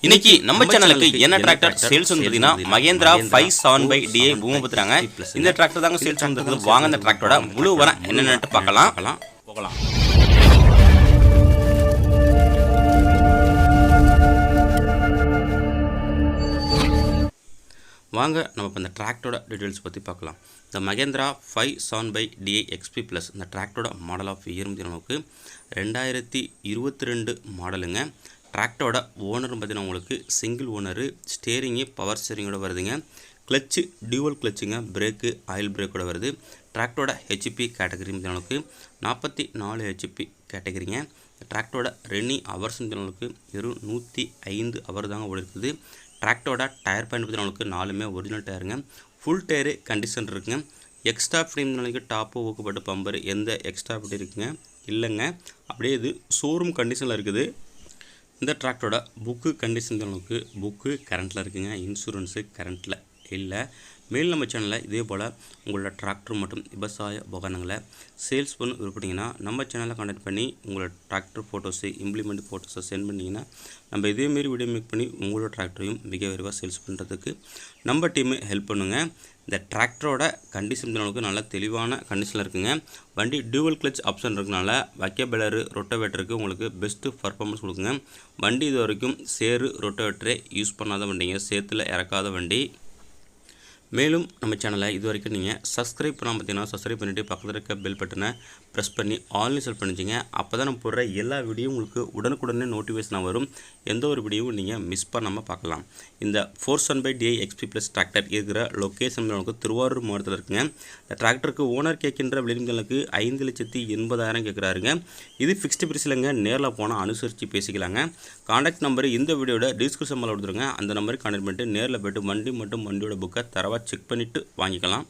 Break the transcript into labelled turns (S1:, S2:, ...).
S1: இன்னைக்கு நம்ம சேனலுக்கு என்ன டிராக்டர் சேல்ஸ் வந்ததுன்னா மகேந்திரா 5/7/DA பூமி பத்துறாங்க. இந்த டிராக்டர் தாங்க சேல்ஸ் வந்திருக்குது. வாங்க இந்த டிராக்டரோட முழு விவரம் என்னன்னு பார்க்கலாம். வாங்க நம்ம இப்போ இந்த டிராக்டரோட டீட்டெயில்ஸ் பற்றி பார்க்கலாம். இந்த மகேந்திரா 5/7/DA XP ப்ளஸ் இந்த டிராக்டரோட மாடல் ஆஃப் இயர் நமக்கு 2022 மாடலுங்க. டிராக்டரோட ஓனர் பார்த்தீங்கன்னா உங்களுக்கு சிங்கிள் ஓனரு, ஸ்டேரிங்கு பவர் ஸ்டேரிங்கோட வருதுங்க. கிளச்சு டியூவல் கிளச்சுங்க, பிரேக்கு ஆயில் பிரேக்கோட வருது. டிராக்டரோட ஹெச்பி கேட்டகரி உங்களுக்கு 44 ஹெச்பி கேட்டகரிங்க. டிராக்டரோட ரன்னிங் ஹவர்ஸ் உங்களுக்கு 105 ஹவர் தாங்க ஓடி இருக்குது. டிராக்டரோட டயர் பாயிண்ட் பார்த்தீங்கன்னா உங்களுக்கு 4மே ஒரிஜினல் டயருங்க. ஃபுல் டயரு கண்டிஷன் இருக்குங்க. எக்ஸ்ட்ரா ஃப்ரேம் நாளைக்கு டாப்பு ஊக்கப்பட்டு பம்பர் எந்த எக்ஸ்ட்ரா பட்டி இருக்குங்க இல்லைங்க. அப்படியே இது ஷோரூம் கண்டிஷனில் இருக்குது. இந்த டிராக்டரோட புக்கு கண்டிஷன் அளவுக்கு புக்கு கரண்ட்டில் இருக்குங்க. இன்சூரன்ஸு கரண்ட்டில் இல்லை. மேல் நம்ம சேனலில் இதே போல் உங்களோட டிராக்டர் மற்றும் விவசாய உபகரணங்களை சேல்ஸ் பண்ண விருப்பப்பட்டீங்கன்னா நம்ம சேனலை கான்டாக்ட் பண்ணி உங்களோட டிராக்டர் ஃபோட்டோஸு இம்ப்ளிமெண்ட் ஃபோட்டோஸை சென்ட் பண்ணிங்கன்னா நம்ம இதேமாரி வீடியோ மேக் பண்ணி உங்களோட டிராக்டரையும் மிக விரைவாக சேல்ஸ் பண்ணுறதுக்கு நம்ம டீமு ஹெல்ப் பண்ணுங்கள். இந்த டிராக்டரோட கண்டிஷன் அளவுக்கு நல்லா தெளிவான கண்டிஷனில் இருக்குங்க. வண்டி டியூவல் கிளச் ஆப்ஷன் இருக்கனால வைக்கபேலரு ரொட்டோவேட்டருக்கு உங்களுக்கு பெஸ்ட்டு பர்ஃபார்மன்ஸ் கொடுக்குங்க. வண்டி இது வரைக்கும் சேரு ரொட்டோவேட்டரே யூஸ் பண்ணாத வண்டிங்க, சேத்துல இறக்காத வண்டி. மேலும் நம்ம சேனலை இது வரைக்கும் நீங்கள் சப்ஸ்கிரைப் பண்ணால் பார்த்தீங்கன்னா சப்ஸ்கிரைப் பண்ணிவிட்டு பக்கத்தில் இருக்க பெல் பட்டனை ப்ரெஸ் பண்ணி ஆன்லைன் செல் பண்ணிச்சிங்க. அப்போ தான் நம்ம போடுற எல்லா வீடியோவும் உங்களுக்கு உடனுக்குடனே நோட்டிஃபிகேஷனாக வரும். எந்த ஒரு வீடியோவும் நீங்கள் மிஸ் பண்ணாமல் பார்க்கலாம். இந்த 4/7/DA XP ப்ளஸ் டிராக்டர் இருக்கிற லொக்கேஷன் நமக்கு திருவாரூர் மாவட்டத்தில் இருக்குங்க. இந்த டிராக்டருக்கு ஓனர் கேட்கின்ற விலைங்களுக்கு 5,80,000 கேட்குறாருங்க. இது ஃபிக்ஸ்டு பிரைஸ்லங்க. நேரில் போனால் அனுசரித்து பேசிக்கலாங்க. கான்டாக்ட் நம்பர் இந்த வீடியோட டிஸ்கிரிப்ஷனில் கொடுத்துருங்க. அந்த நம்பருக்கு கான்டாக்ட் பண்ணிட்டு நேரில் போய்ட்டு வண்டி மற்றும் வண்டியோட புக்கை தரவா செக் பண்ணிவிட்டு வாங்கிக்கலாம்.